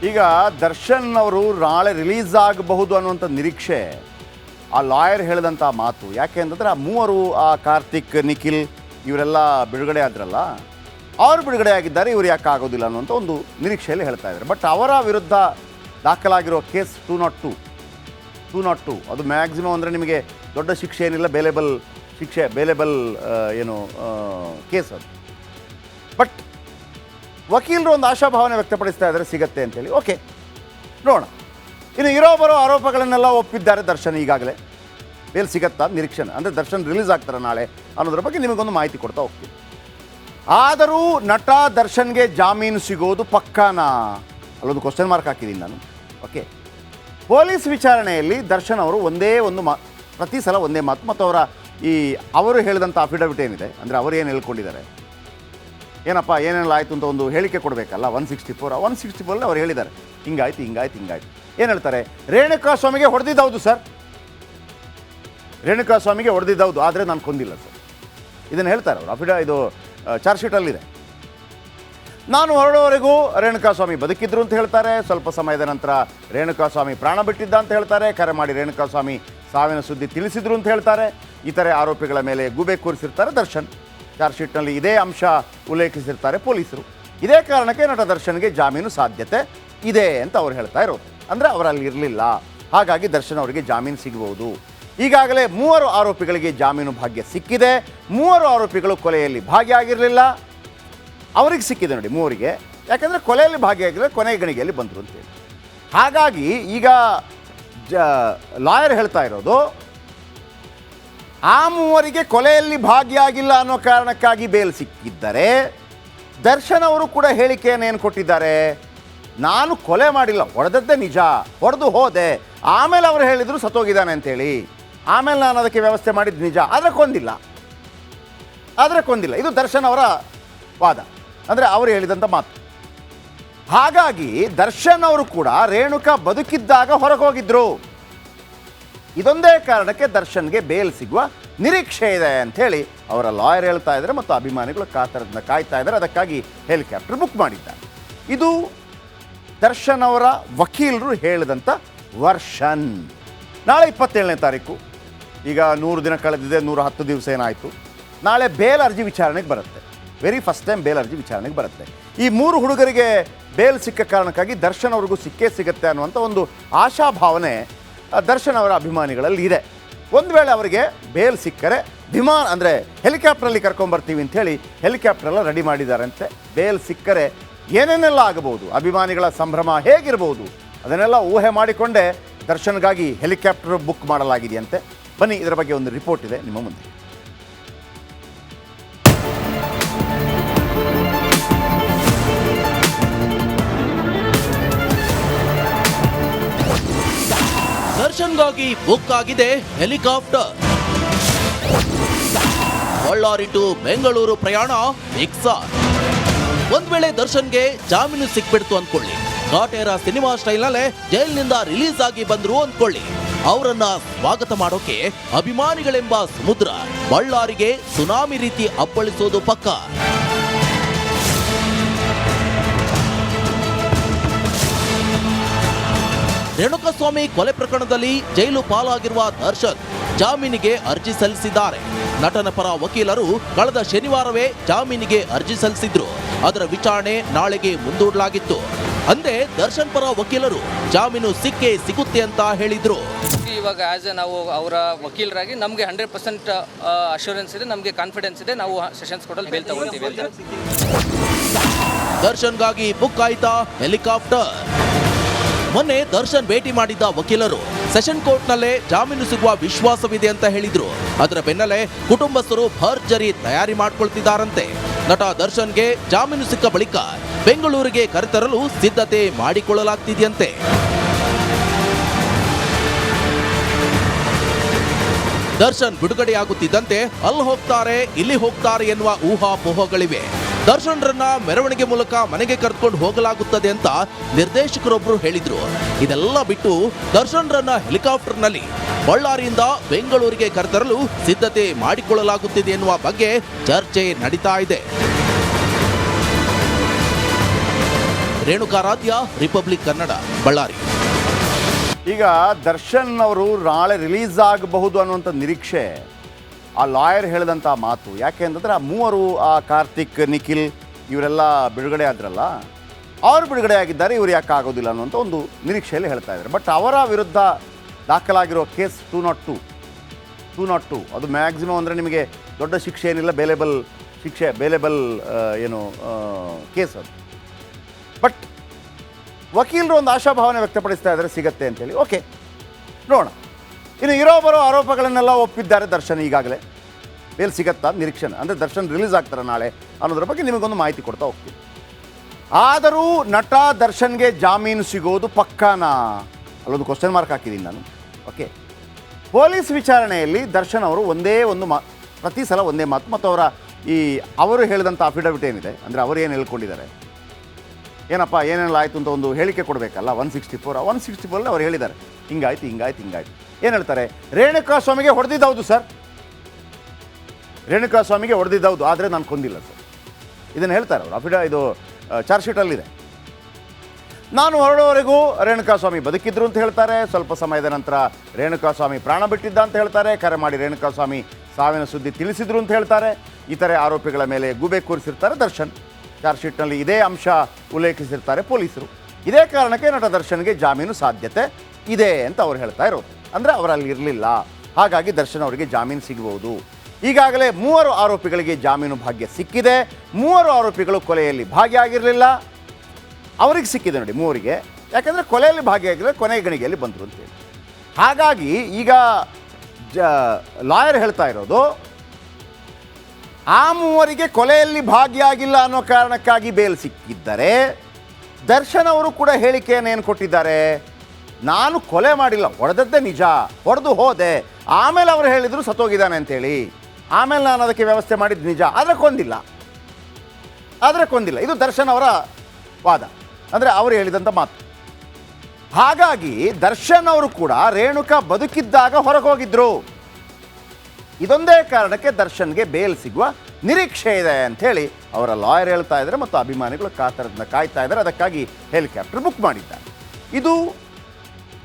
ಈಗ ದರ್ಶನ್ ಅವರು ನಾಳೆ ರಿಲೀಸ್ ಆಗಬಹುದು ಅನ್ನುವಂಥ ನಿರೀಕ್ಷೆ ಆ ಲಾಯರ್ ಹೇಳಿದಂಥ ಮಾತು. ಯಾಕೆ ಅಂತಂದರೆ ಆ ಮೂವರು, ಆ ಕಾರ್ತಿಕ್, ನಿಖಿಲ್ ಇವರೆಲ್ಲ ಬಿಡುಗಡೆ ಆದ್ರಲ್ಲ, ಅವರು ಬಿಡುಗಡೆ ಆಗಿದ್ದಾರೆ, ಇವರು ಯಾಕೆ ಆಗೋದಿಲ್ಲ ಅನ್ನುವಂಥ ಒಂದು ನಿರೀಕ್ಷೆಯಲ್ಲಿ ಹೇಳ್ತಾ ಇದ್ದಾರೆ. ಬಟ್ ಅವರ ವಿರುದ್ಧ ದಾಖಲಾಗಿರೋ ಕೇಸ್ 202 ಅದು ಮ್ಯಾಕ್ಸಿಮಮ್ ಅಂದರೆ ನಿಮಗೆ ದೊಡ್ಡ ಶಿಕ್ಷೆ ಏನಿಲ್ಲ, ಬೇಲೆಬಲ್ ಕೇಸ್ ಅದು. ಬಟ್ ವಕೀಲರು ಒಂದು ಆಶಾಭಾವನೆ ವ್ಯಕ್ತಪಡಿಸ್ತಾ ಇದ್ದಾರೆ ಸಿಗತ್ತೆ ಅಂತೇಳಿ. ಓಕೆ, ನೋಡೋಣ. ಇನ್ನು ಬರೋ ಆರೋಪಗಳನ್ನೆಲ್ಲ ಒಪ್ಪಿದ್ದಾರೆ ದರ್ಶನ್. ಈಗಾಗಲೇ ಬೇಲ್ ಸಿಗತ್ತಾ ನಿರೀಕ್ಷಣೆ, ಅಂದರೆ ದರ್ಶನ್ ರಿಲೀಸ್ ಆಗ್ತಾರೆ ನಾಳೆ ಅನ್ನೋದ್ರ ಬಗ್ಗೆ ನಿಮಗೊಂದು ಮಾಹಿತಿ ಕೊಡ್ತಾ ಹೋಗ್ತೀನಿ. ಆದರೂ ನಟ ದರ್ಶನ್ಗೆ ಜಾಮೀನು ಸಿಗೋದು ಪಕ್ಕಾನಾ ಅಲ್ಲೊಂದು ಕ್ವಶನ್ ಮಾರ್ಕ್ ಹಾಕಿದ್ದೀನಿ ನಾನು. ಓಕೆ, ಪೊಲೀಸ್ ವಿಚಾರಣೆಯಲ್ಲಿ ದರ್ಶನ್ ಅವರು ಪ್ರತಿ ಸಲ ಒಂದೇ ಮಾತು, ಮತ್ತು ಅವರು ಹೇಳಿದಂಥ ಅಫಿಡವಿಟ್ ಏನಿದೆ, ಅಂದರೆ ಅವರು ಏನು ಹೇಳ್ಕೊಂಡಿದ್ದಾರೆ, ಏನಪ್ಪ ಏನೆಲ್ಲ ಆಯಿತು ಅಂತ ಒಂದು ಹೇಳಿಕೆ ಕೊಡಬೇಕಲ್ಲ. 164 ಅವ್ರು ಹೇಳಿದ್ದಾರೆ ಹಿಂಗಾಯ್ತು. ಏನು ಹೇಳ್ತಾರೆ? ರೇಣುಕಾಸ್ವಾಮಿಗೆ ಹೊಡೆದಿದ್ದೌದು ಸರ್, ರೇಣುಕಾಸ್ವಾಮಿಗೆ ಹೊಡೆದಿದ್ದೌದು, ಆದರೆ ನಾನು ಕೊಂದಿಲ್ಲ ಸರ್. ಇದನ್ನು ಹೇಳ್ತಾರೆ ಅವರು. ಇದು ಚಾರ್ಜ್ ಶೀಟಲ್ಲಿದೆ. ನಾನು ಹೊರಡೋವರೆಗೂ ರೇಣುಕಾಸ್ವಾಮಿ ಬದುಕಿದ್ರು ಅಂತ ಹೇಳ್ತಾರೆ. ಸ್ವಲ್ಪ ಸಮಯದ ನಂತರ ರೇಣುಕಾಸ್ವಾಮಿ ಪ್ರಾಣ ಬಿಟ್ಟಿದ್ದ ಅಂತ ಹೇಳ್ತಾರೆ. ಕರೆ ಮಾಡಿ ರೇಣುಕಾಸ್ವಾಮಿ ಸಾವಿನ ಸುದ್ದಿ ತಿಳಿಸಿದ್ರು ಅಂತ ಹೇಳ್ತಾರೆ. ಇತರೆ ಆರೋಪಿಗಳ ಮೇಲೆ ಗೂಬೆ ಕೂರಿಸಿರ್ತಾರೆ ದರ್ಶನ್. ಚಾರ್ಜ್ ಶೀಟ್ನಲ್ಲಿ ಇದೇ ಅಂಶ ಉಲ್ಲೇಖಿಸಿರ್ತಾರೆ ಪೊಲೀಸರು. ಇದೇ ಕಾರಣಕ್ಕೆ ನಟ ದರ್ಶನ್ಗೆ ಜಾಮೀನು ಸಾಧ್ಯತೆ ಇದೆ ಅಂತ ಅವ್ರು ಹೇಳ್ತಾ ಇರೋದು. ಅಂದರೆ ಅವರಲ್ಲಿ ಇರಲಿಲ್ಲ, ಹಾಗಾಗಿ ದರ್ಶನ್ ಅವರಿಗೆ ಜಾಮೀನು ಸಿಗಬಹುದು. ಈಗಾಗಲೇ 3 ಆರೋಪಿಗಳಿಗೆ ಜಾಮೀನು ಭಾಗ್ಯ ಸಿಕ್ಕಿದೆ. 3 ಆರೋಪಿಗಳು ಕೊಲೆಯಲ್ಲಿ ಭಾಗಿಯಾಗಿರಲಿಲ್ಲ, ಅವರಿಗೆ ಸಿಕ್ಕಿದೆ ನೋಡಿ 3ರಿಗೆ. ಯಾಕಂದರೆ ಕೊಲೆಯಲ್ಲಿ ಭಾಗಿಯಾಗಿರಲಿಲ್ಲ, ಕೊನೆಯ ಗಣಿಗೆಯಲ್ಲಿ ಬಂದರು ಅಂತೇಳಿ. ಹಾಗಾಗಿ ಈಗ ಲಾಯರ್ ಹೇಳ್ತಾ ಇರೋದು, ಆ 3ರಿಗೆ ಕೊಲೆಯಲ್ಲಿ ಭಾಗಿಯಾಗಿಲ್ಲ ಅನ್ನೋ ಕಾರಣಕ್ಕಾಗಿ ಬೇಲ್ ಸಿಕ್ಕಿದ್ದರೆ, ದರ್ಶನ್ ಅವರು ಕೂಡ ಹೇಳಿಕೆಯನ್ನು ಏನು ಕೊಟ್ಟಿದ್ದಾರೆ, ನಾನು ಕೊಲೆ ಮಾಡಿಲ್ಲ, ಹೊಡೆದದ್ದೇ ನಿಜ, ಹೊಡೆದು ಹೋದೆ, ಆಮೇಲೆ ಅವರು ಹೇಳಿದರು ಸತ್ತೋಗಿದ್ದಾನೆ ಅಂತೇಳಿ, ಆಮೇಲೆ ನಾನು ಅದಕ್ಕೆ ವ್ಯವಸ್ಥೆ ಮಾಡಿದ್ದು ನಿಜ, ಆದರೆ ಕೊಂದಿಲ್ಲ. ಇದು ದರ್ಶನ್ ಅವರ ವಾದ, ಅಂದರೆ ಅವರು ಹೇಳಿದಂಥ ಮಾತು. ಹಾಗಾಗಿ ದರ್ಶನ್ ಅವರು ಕೂಡ ರೇಣುಕಾ ಬದುಕಿದ್ದಾಗ ಹೊರಗೆ ಹೋಗಿದ್ರು. ಇದೊಂದೇ ಕಾರಣಕ್ಕೆ ದರ್ಶನ್ಗೆ ಬೇಲ್ ಸಿಗುವ ನಿರೀಕ್ಷೆ ಇದೆ ಅಂಥೇಳಿ ಅವರ ಲಾಯರ್ ಹೇಳ್ತಾ ಇದ್ದಾರೆ, ಮತ್ತು ಅಭಿಮಾನಿಗಳು ಕಾತರದಿಂದ ಕಾಯ್ತಾ ಇದ್ದಾರೆ. ಅದಕ್ಕಾಗಿ ಹೆಲಿಕಾಪ್ಟರ್ ಬುಕ್ ಮಾಡಿದ್ದಾರೆ. ಇದು ದರ್ಶನ್ ಅವರ ವಕೀಲರು ಹೇಳಿದಂಥ ವರ್ಷನ್. ನಾಳೆ 27ನೇ ತಾರೀಕು, ಈಗ 100 ದಿನ ಕಳೆದಿದೆ, 110 ದಿವಸ ಏನಾಯಿತು. ನಾಳೆ ಬೇಲ್ ಅರ್ಜಿ ವಿಚಾರಣೆಗೆ ಬರುತ್ತೆ. ವೆರಿ ಫಸ್ಟ್ ಟೈಮ್ ಬೇಲ್ ಅರ್ಜಿ ವಿಚಾರಣೆಗೆ ಬರುತ್ತೆ. ಈ 3 ಹುಡುಗರಿಗೆ ಬೇಲ್ ಸಿಕ್ಕ ಕಾರಣಕ್ಕಾಗಿ ದರ್ಶನ್ ಅವ್ರಿಗೂ ಸಿಗುತ್ತೆ ಅನ್ನುವಂಥ ಒಂದು ಆಶಾಭಾವನೆ ದರ್ಶನ್ ಅವರ ಅಭಿಮಾನಿಗಳಲ್ಲಿ ಇದೆ. ಒಂದು ವೇಳೆ ಅವರಿಗೆ ಬೇಲ್ ಸಿಕ್ಕರೆ ಅಂದರೆ ಹೆಲಿಕಾಪ್ಟ್ರಲ್ಲಿ ಕರ್ಕೊಂಬರ್ತೀವಿ ಅಂಥೇಳಿ ಹೆಲಿಕಾಪ್ಟ್ರೆಲ್ಲ ರೆಡಿ ಮಾಡಿದ್ದಾರಂತೆ. ಬೇಲ್ ಸಿಕ್ಕರೆ ಏನೇನೆಲ್ಲ ಆಗಬಹುದು, ಅಭಿಮಾನಿಗಳ ಸಂಭ್ರಮ ಹೇಗಿರ್ಬೋದು, ಅದನ್ನೆಲ್ಲ ಊಹೆ ಮಾಡಿಕೊಂಡೇ ದರ್ಶನ್ಗಾಗಿ ಹೆಲಿಕಾಪ್ಟರ್ ಬುಕ್ ಮಾಡಲಾಗಿದೆಯಂತೆ. ಬನ್ನಿ, ಇದರ ಬಗ್ಗೆ ಒಂದು ರಿಪೋರ್ಟ್ ಇದೆ ನಿಮ್ಮ ಮುಂದೆ. ದರ್ಶನ್ಗಾಗಿ ಬುಕ್ ಆಗಿದೆ ಹೆಲಿಕಾಪ್ಟರ್. ಬಳ್ಳಾರಿ ಟು ಬೆಂಗಳೂರು ಪ್ರಯಾಣ ಫಿಕ್ಸ್. ಒಂದ್ ವೇಳೆ ದರ್ಶನ್ಗೆ ಜಾಮೀನು ಸಿಕ್ಬಿಡ್ತು ಅಂದ್ಕೊಳ್ಳಿ, ಕಾಟೇರ ಸಿನಿಮಾ ಸ್ಟೈಲ್ನಲ್ಲೇ ಜೈಲಿನಿಂದ ರಿಲೀಸ್ ಆಗಿ ಬಂದ್ರು ಅಂದ್ಕೊಳ್ಳಿ, ಅವರನ್ನ ಸ್ವಾಗತ ಮಾಡೋಕೆ ಅಭಿಮಾನಿಗಳೆಂಬ ಸಮುದ್ರ ಬಳ್ಳಾರಿಗೆ ಸುನಾಮಿ ರೀತಿ ಅಪ್ಪಳಿಸೋದು ಪಕ್ಕ. ರೇಣುಕಾಸ್ವಾಮಿ ಕೊಲೆ ಪ್ರಕರಣದಲ್ಲಿ ಜೈಲು ಪಾಲಾಗಿರುವ ದರ್ಶನ್ ಜಾಮೀನಿಗೆ ಅರ್ಜಿ ಸಲ್ಲಿಸಿದ್ದಾರೆ. ನಟನ ಪರ ವಕೀಲರು ಕಳೆದ ಶನಿವಾರವೇ ಜಾಮೀನಿಗೆ ಅರ್ಜಿ ಸಲ್ಲಿಸಿದ್ರು. ಅದರ ವಿಚಾರಣೆ ನಾಳೆಗೆ ಮುಂದೂಡಲಾಗಿತ್ತು. ಅಂದೇ ದರ್ಶನ್ ಪರ ವಕೀಲರು ಜಾಮೀನು ಸಿಗುತ್ತೆ ಅಂತ ಹೇಳಿದ್ರು. ಇವಾಗ ನಾವು ಅವರ ವಕೀಲರಾಗಿ ನಮಗೆ 100% ಅಶ್ಯೂರೆನ್ಸ್ ಇದೆ, ನಮಗೆ ಕಾನ್ಫಿಡೆನ್ಸ್ ಇದೆ, ನಾವು ಸೆಷನ್ಸ್ ಕೋರ್ಟಲ್ಲಿ ಬೇಲ್ ತಗೊಳ್ತೀವಿ ಅಂತ. ದರ್ಶನ್ಗಾಗಿ ಬುಕ್ ಆಯ್ತಾ ಹೆಲಿಕಾಪ್ಟರ್? ಮೊನ್ನೆ ದರ್ಶನ್ ಭೇಟಿ ಮಾಡಿದ್ದ ವಕೀಲರು ಸೆಷನ್ ಕೋರ್ಟ್ನಲ್ಲೇ ಜಾಮೀನು ಸಿಗುವ ವಿಶ್ವಾಸವಿದೆ ಅಂತ ಹೇಳಿದ್ರು. ಅದರ ಬೆನ್ನಲ್ಲೇ ಕುಟುಂಬಸ್ಥರು ಭರ್ಜರಿ ತಯಾರಿ ಮಾಡ್ಕೊಳ್ತಿದ್ದಾರಂತೆ. ನಟ ದರ್ಶನ್ಗೆ ಜಾಮೀನು ಸಿಕ್ಕ ಬಳಿಕ ಬೆಂಗಳೂರಿಗೆ ಕರೆತರಲು ಸಿದ್ಧತೆ ಮಾಡಿಕೊಳ್ಳಲಾಗ್ತಿದೆಯಂತೆ. ದರ್ಶನ್ ಬಿಡುಗಡೆಯಾಗುತ್ತಿದ್ದಂತೆ ಅಲ್ಲಿ ಹೋಗ್ತಾರೆ ಇಲ್ಲಿ ಹೋಗ್ತಾರೆ ಎನ್ನುವ ಊಹಾಪೋಹಗಳಿವೆ. ದರ್ಶನ್ರನ್ನ ಮೆರವಣಿಗೆ ಮೂಲಕ ಮನೆಗೆ ಕರೆದುಕೊಂಡು ಹೋಗಲಾಗುತ್ತದೆ ಅಂತ ನಿರ್ದೇಶಕರೊಬ್ಬರು ಹೇಳಿದ್ರು. ಇದೆಲ್ಲ ಬಿಟ್ಟು ದರ್ಶನ್ರನ್ನ ಹೆಲಿಕಾಪ್ಟರ್ನಲ್ಲಿ ಬಳ್ಳಾರಿಯಿಂದ ಬೆಂಗಳೂರಿಗೆ ಕರೆತರಲು ಸಿದ್ಧತೆ ಮಾಡಿಕೊಳ್ಳಲಾಗುತ್ತಿದೆ ಎನ್ನುವ ಬಗ್ಗೆ ಚರ್ಚೆ ನಡೀತಾ ಇದೆ. ರೇಣುಕಾರಾಧ್ಯ, ರಿಪಬ್ಲಿಕ್ ಕನ್ನಡ, ಬಳ್ಳಾರಿ. ಈಗ ದರ್ಶನ್ ಅವರು ನಾಳೆ ರಿಲೀಸ್ ಆಗಬಹುದು ಅನ್ನುವಂಥ ನಿರೀಕ್ಷೆ ಆ ಲಾಯರ್ ಹೇಳಿದಂಥ ಮಾತು. ಯಾಕೆ ಅಂತಂದರೆ ಆ ಮೂವರು, ಆ ಕಾರ್ತಿಕ್, ನಿಖಿಲ್ ಇವರೆಲ್ಲ ಬಿಡುಗಡೆ ಆದ್ರಲ್ಲ, ಅವರು ಬಿಡುಗಡೆ ಆಗಿದ್ದಾರೆ, ಇವರು ಯಾಕೆ ಆಗೋದಿಲ್ಲ ಅನ್ನುವಂಥ ಒಂದು ನಿರೀಕ್ಷೆಯಲ್ಲಿ ಹೇಳ್ತಾ ಇದ್ದಾರೆ. ಬಟ್ ಅವರ ವಿರುದ್ಧ ದಾಖಲಾಗಿರೋ ಕೇಸ್ 202 ಅದು ಮ್ಯಾಕ್ಸಿಮಮ್ ಅಂದರೆ ನಿಮಗೆ ದೊಡ್ಡ ಶಿಕ್ಷೆ ಏನಿಲ್ಲ, ಬೇಲೆಬಲ್ ಕೇಸ್ ಅದು. ಬಟ್ ವಕೀಲರು ಒಂದು ಆಶಾಭಾವನೆ ವ್ಯಕ್ತಪಡಿಸ್ತಾ ಇದ್ದಾರೆ ಸಿಗತ್ತೆ ಅಂತೇಳಿ. ಓಕೆ, ನೋಡೋಣ. ಇನ್ನು ಇರೋ ಬರೋ ಆರೋಪಗಳನ್ನೆಲ್ಲ ಒಪ್ಪಿದ್ದಾರೆ ದರ್ಶನ್. ಈಗಾಗಲೇ ಬೇಲ್ ಸಿಗತ್ತಾ ನಿರೀಕ್ಷೆ, ಅಂದರೆ ದರ್ಶನ್ ರಿಲೀಸ್ ಆಗ್ತಾರೆ ನಾಳೆ ಅನ್ನೋದ್ರ ಬಗ್ಗೆ ನಿಮಗೊಂದು ಮಾಹಿತಿ ಕೊಡ್ತಾ ಹೋಗ್ತೀನಿ. ಆದರೂ ನಟ ದರ್ಶನ್ಗೆ ಜಾಮೀನು ಸಿಗೋದು ಪಕ್ಕಾನಾ? ಅಲ್ಲೊಂದು ಕ್ವಶನ್ ಮಾರ್ಕ್ ಹಾಕಿದ್ದೀನಿ ನಾನು. ಓಕೆ, ಪೊಲೀಸ್ ವಿಚಾರಣೆಯಲ್ಲಿ ದರ್ಶನ್ ಅವರು ಪ್ರತಿ ಸಲ ಒಂದೇ ಮಾತು, ಮತ್ತು ಅವರು ಹೇಳಿದಂಥ ಅಫಿಡವಿಟ್ ಏನಿದೆ, ಅಂದರೆ ಅವರು ಏನು ಹೇಳ್ಕೊಂಡಿದ್ದಾರೆ, ಏನಪ್ಪ ಏನೆಲ್ಲ ಆಯಿತು ಅಂತ ಒಂದು ಹೇಳಿಕೆ ಕೊಡಬೇಕಲ್ಲ. 164 ಅವ್ರು ಹೇಳಿದ್ದಾರೆ, ಹಿಂಗಾಯ್ತು. ಏನು ಹೇಳ್ತಾರೆ? ರೇಣುಕಾ ಸ್ವಾಮಿಗೆ ಹೊಡೆದಿದ್ದೌದು ಸರ್, ರೇಣುಕಾ ಸ್ವಾಮಿಗೆ ಹೊಡೆದಿದ್ದೌದು, ಆದರೆ ನಾನು ಕೊಂದಿಲ್ಲ ಸರ್. ಇದನ್ನು ಹೇಳ್ತಾರೆ ಅವರು. ಇದು ಚಾರ್ಜ್ ಶೀಟಲ್ಲಿದೆ. ನಾನು ಹೊರಡೋವರೆಗೂ ರೇಣುಕಾ ಸ್ವಾಮಿ ಬದುಕಿದ್ರು ಅಂತ ಹೇಳ್ತಾರೆ. ಸ್ವಲ್ಪ ಸಮಯದ ನಂತರ ರೇಣುಕಾ ಸ್ವಾಮಿ ಪ್ರಾಣ ಬಿಟ್ಟಿದ್ದ ಅಂತ ಹೇಳ್ತಾರೆ. ಕರೆ ಮಾಡಿ ರೇಣುಕಾ ಸ್ವಾಮಿ ಸಾವಿನ ಸುದ್ದಿ ತಿಳಿಸಿದ್ರು ಅಂತ ಹೇಳ್ತಾರೆ. ಇತರೆ ಆರೋಪಿಗಳ ಮೇಲೆ ಗೂಬೆ ಕೂರಿಸಿರ್ತಾರೆ ದರ್ಶನ್. ಚಾರ್ಜ್ ಶೀಟ್ನಲ್ಲಿ ಇದೇ ಅಂಶ ಉಲ್ಲೇಖಿಸಿರ್ತಾರೆ ಪೊಲೀಸರು. ಇದೇ ಕಾರಣಕ್ಕೆ ನಟ ದರ್ಶನ್ಗೆ ಜಾಮೀನು ಸಾಧ್ಯತೆ ಇದೆ ಅಂತ ಅವ್ರು ಹೇಳ್ತಾ ಇರೋದು. ಅಂದರೆ ಅವರಲ್ಲಿ ಇರಲಿಲ್ಲ, ಹಾಗಾಗಿ ದರ್ಶನ್ ಅವರಿಗೆ ಜಾಮೀನು ಸಿಗಬಹುದು. ಈಗಾಗಲೇ 3 ಆರೋಪಿಗಳಿಗೆ ಜಾಮೀನು ಭಾಗ್ಯ ಸಿಕ್ಕಿದೆ. 3 ಆರೋಪಿಗಳು ಕೊಲೆಯಲ್ಲಿ ಭಾಗಿಯಾಗಿರಲಿಲ್ಲ, ಅವ್ರಿಗೆ ಸಿಕ್ಕಿದೆ ನೋಡಿ 3ರಿಗೆ. ಯಾಕಂದರೆ ಕೊಲೆಯಲ್ಲಿ ಭಾಗಿಯಾಗಿರಲಿಲ್ಲ, ಕೊನೆ ಗಣಿಗೆಯಲ್ಲಿ ಬಂದರು ಅಂತೇಳಿ. ಹಾಗಾಗಿ ಈಗ ಲಾಯರ್ ಹೇಳ್ತಾ ಇರೋದು, ಆ 3ರಿಗೆ ಕೊಲೆಯಲ್ಲಿ ಭಾಗಿಯಾಗಿಲ್ಲ ಅನ್ನೋ ಕಾರಣಕ್ಕಾಗಿ ಬೇಲ್ ಸಿಕ್ಕಿದ್ದರೆ, ದರ್ಶನ್ ಅವರು ಕೂಡ ಹೇಳಿಕೆಯನ್ನು ಏನು ಕೊಟ್ಟಿದ್ದಾರೆ, ನಾನು ಕೊಲೆ ಮಾಡಿಲ್ಲ, ಹೊಡೆದದ್ದೇ ನಿಜ, ಹೊಡೆದು ಹೋದೆ, ಆಮೇಲೆ ಅವರು ಹೇಳಿದರು ಸತ್ತೋಗಿದ್ದಾನೆ ಅಂತೇಳಿ, ಆಮೇಲೆ ನಾನು ಅದಕ್ಕೆ ವ್ಯವಸ್ಥೆ ಮಾಡಿದ್ದು ನಿಜ, ಆದರೆ ಕೊಂದಿಲ್ಲ. ಇದು ದರ್ಶನ್ ಅವರ ವಾದ, ಅಂದರೆ ಅವರು ಹೇಳಿದಂಥ ಮಾತು. ಹಾಗಾಗಿ ದರ್ಶನ್ ಅವರು ಕೂಡ ರೇಣುಕಾ ಬದುಕಿದ್ದಾಗ ಹೊರಗೆ ಹೋಗಿದ್ರು. ಇದೊಂದೇ ಕಾರಣಕ್ಕೆ ದರ್ಶನ್ಗೆ ಬೇಲ್ ಸಿಗುವ ನಿರೀಕ್ಷೆ ಇದೆ ಅಂಥೇಳಿ ಅವರ ಲಾಯರ್ ಹೇಳ್ತಾ ಇದ್ದಾರೆ, ಮತ್ತು ಅಭಿಮಾನಿಗಳು ಕಾತರದಿಂದ ಕಾಯ್ತಾ ಇದ್ದಾರೆ. ಅದಕ್ಕಾಗಿ ಹೆಲಿಕಾಪ್ಟರ್ ಬುಕ್ ಮಾಡಿದ್ದಾರೆ. ಇದು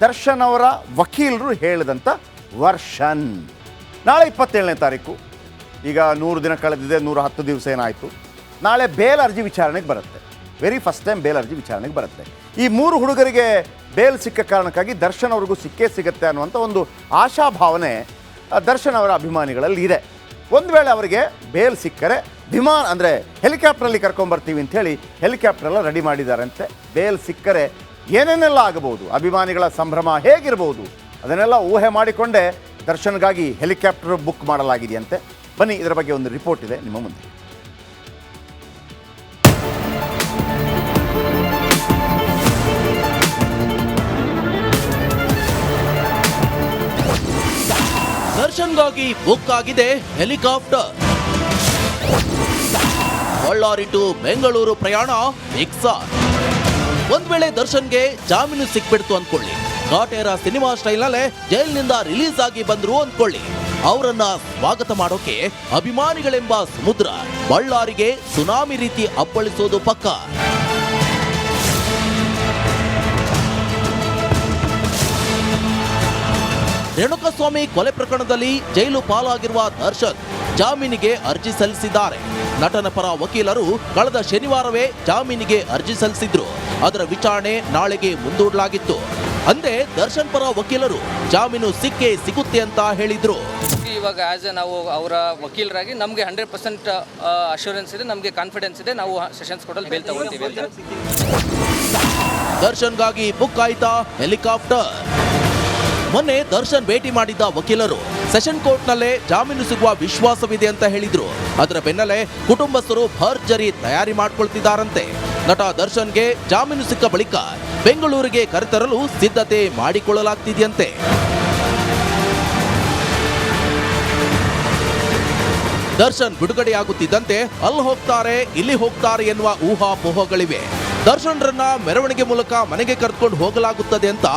ದರ್ಶನ್ ಅವರ ವಕೀಲರು ಹೇಳಿದಂಥ ವರ್ಷನ್. ನಾಳೆ 27ನೇ ತಾರೀಕು, ಈಗ 100 ದಿನ ಕಳೆದಿದೆ, 110 ದಿವಸ ಏನಾಯಿತು. ನಾಳೆ ಬೇಲ್ ಅರ್ಜಿ ವಿಚಾರಣೆಗೆ ಬರುತ್ತೆ. ವೆರಿ ಫಸ್ಟ್ ಟೈಮ್ ಬೇಲ್ ಅರ್ಜಿ ವಿಚಾರಣೆಗೆ ಬರುತ್ತೆ. ಈ 3 ಹುಡುಗರಿಗೆ ಬೇಲ್ ಸಿಕ್ಕ ಕಾರಣಕ್ಕಾಗಿ ದರ್ಶನ್ ಅವ್ರಿಗೂ ಸಿಗುತ್ತೆ ಅನ್ನುವಂಥ ಒಂದು ಆಶಾಭಾವನೆ ದರ್ಶನ್ ಅವರ ಅಭಿಮಾನಿಗಳಲ್ಲಿ ಇದೆ. ಒಂದು ವೇಳೆ ಅವರಿಗೆ ಬೇಲ್ ಸಿಕ್ಕರೆ ವಿಮಾನ ಅಂದರೆ ಹೆಲಿಕಾಪ್ಟ್ರಲ್ಲಿ ಕರ್ಕೊಂಬರ್ತೀವಿ ಅಂಥೇಳಿ ಹೆಲಿಕಾಪ್ಟ್ರೆಲ್ಲ ರೆಡಿ ಮಾಡಿದ್ದಾರಂತೆ. ಬೇಲ್ ಸಿಕ್ಕರೆ ಏನೇನೆಲ್ಲ ಆಗಬಹುದು, ಅಭಿಮಾನಿಗಳ ಸಂಭ್ರಮ ಹೇಗಿರ್ಬೋದು, ಅದನ್ನೆಲ್ಲ ಊಹೆ ಮಾಡಿಕೊಂಡೇ ದರ್ಶನ್ಗಾಗಿ ಹೆಲಿಕಾಪ್ಟರ್ ಬುಕ್ ಮಾಡಲಾಗಿದೆಯಂತೆ. ಬನ್ನಿ, ಇದರ ಬಗ್ಗೆ ಒಂದು ರಿಪೋರ್ಟ್ ಇದೆ ನಿಮ್ಮ ಮುಂದೆ. ದರ್ಶನ್ಗಾಗಿ ಬುಕ್ ಆಗಿದೆ ಹೆಲಿಕಾಪ್ಟರ್. ಬಳ್ಳಾರಿ ಟು ಬೆಂಗಳೂರು ಪ್ರಯಾಣ ಫಿಕ್ಸ್. ಒಂದ್ ವೇಳೆ ದರ್ಶನ್ಗೆ ಜಾಮೀನು ಸಿಕ್ಬಿಡ್ತು ಅನ್ಕೊಳ್ಳಿ, ಕಾಟೇರ ಸಿನಿಮಾ ಸ್ಟೈಲ್ನಲ್ಲೇ ಜೈಲಿನಿಂದ ರಿಲೀಸ್ ಆಗಿ ಬಂದ್ರು ಅನ್ಕೊಳ್ಳಿ, ಅವರನ್ನ ಸ್ವಾಗತ ಮಾಡೋಕೆ ಅಭಿಮಾನಿಗಳೆಂಬ ಸಮುದ್ರ ಬಳ್ಳಾರಿಗೆ ಸುನಾಮಿ ರೀತಿ ಅಪ್ಪಳಿಸೋದು ಪಕ್ಕ. ರೇಣುಕಾಸ್ವಾಮಿ ಕೊಲೆ ಪ್ರಕರಣದಲ್ಲಿ ಜೈಲು ಪಾಲಾಗಿರುವ ದರ್ಶನ್ ಜಾಮೀನಿಗೆ ಅರ್ಜಿ ಸಲ್ಲಿಸಿದ್ದಾರೆ. ನಟನ ಪರ ವಕೀಲರು ಕಳೆದ ಶನಿವಾರವೇ ಜಾಮೀನಿಗೆ ಅರ್ಜಿ ಸಲ್ಲಿಸಿದ್ರು. ಅದರ ವಿಚಾರಣೆ ನಾಳೆಗೆ ಮುಂದೂಡಲಾಗಿತ್ತು. ಅಂದೇ ದರ್ಶನ್ ಪರ ವಕೀಲರು ಜಾಮೀನು ಸಿಗುತ್ತೆ ಅಂತ ಹೇಳಿದ್ರು. ಇವಾಗ ನಾವು ಅವರ ವಕೀಲರಾಗಿ ನಮಗೆ 100% ಅಶ್ಯೂರೆನ್ಸ್ ಇದೆ, ನಮಗೆ ಕಾನ್ಫಿಡೆನ್ಸ್ ಇದೆ, ನಾವು ಸೆಷನ್ಸ್ ಕೋರ್ಟಲ್ಲಿ ಬೇಲ್ ತಗೊಳ್ತೀವಿ ಅಂತ. ದರ್ಶನ್ಗಾಗಿ ಬುಕ್ ಆಯ್ತಾ ಹೆಲಿಕಾಪ್ಟರ್? ಮೊನ್ನೆ ದರ್ಶನ್ ಭೇಟಿ ಮಾಡಿದ್ದ ವಕೀಲರು ಸೆಷನ್ ಕೋರ್ಟ್ನಲ್ಲೇ ಜಾಮೀನು ಸಿಗುವ ವಿಶ್ವಾಸವಿದೆ ಅಂತ ಹೇಳಿದ್ರು. ಅದರ ಬೆನ್ನಲ್ಲೇ ಕುಟುಂಬಸ್ಥರು ಭರ್ಜರಿ ತಯಾರಿ ಮಾಡ್ಕೊಳ್ತಿದ್ದಾರಂತೆ. ನಟ ದರ್ಶನ್ಗೆ ಜಾಮೀನು ಸಿಕ್ಕ ಬಳಿಕ ಬೆಂಗಳೂರಿಗೆ ಕರೆತರಲು ಸಿದ್ಧತೆ ಮಾಡಿಕೊಳ್ಳಲಾಗ್ತಿದೆಯಂತೆ. ದರ್ಶನ್ ಬಿಡುಗಡೆಯಾಗುತ್ತಿದ್ದಂತೆ ಅಲ್ಲಿ ಹೋಗ್ತಾರೆ ಇಲ್ಲಿ ಹೋಗ್ತಾರೆ ಎನ್ನುವ ಊಹಾಪೋಹಗಳಿವೆ. ದರ್ಶನ್ರನ್ನ ಮೆರವಣಿಗೆ ಮೂಲಕ ಮನೆಗೆ ಕರೆದುಕೊಂಡು ಹೋಗಲಾಗುತ್ತದೆ ಅಂತ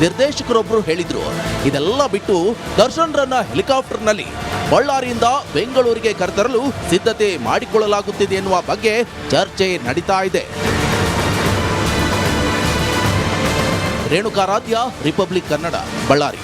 ನಿರ್ದೇಶಕರೊಬ್ಬರು ಹೇಳಿದ್ರು. ಇದೆಲ್ಲ ಬಿಟ್ಟು ದರ್ಶನ್ರನ್ನ ಹೆಲಿಕಾಪ್ಟರ್ನಲ್ಲಿ ಬಳ್ಳಾರಿಯಿಂದ ಬೆಂಗಳೂರಿಗೆ ಕರೆತರಲು ಸಿದ್ಧತೆ ಮಾಡಿಕೊಳ್ಳಲಾಗುತ್ತಿದೆ ಎನ್ನುವ ಬಗ್ಗೆ ಚರ್ಚೆ ನಡೀತಾ ಇದೆ. ರೇಣುಕಾರಾಧ್ಯ, ರಿಪಬ್ಲಿಕ್ ಕನ್ನಡ, ಬಳ್ಳಾರಿ.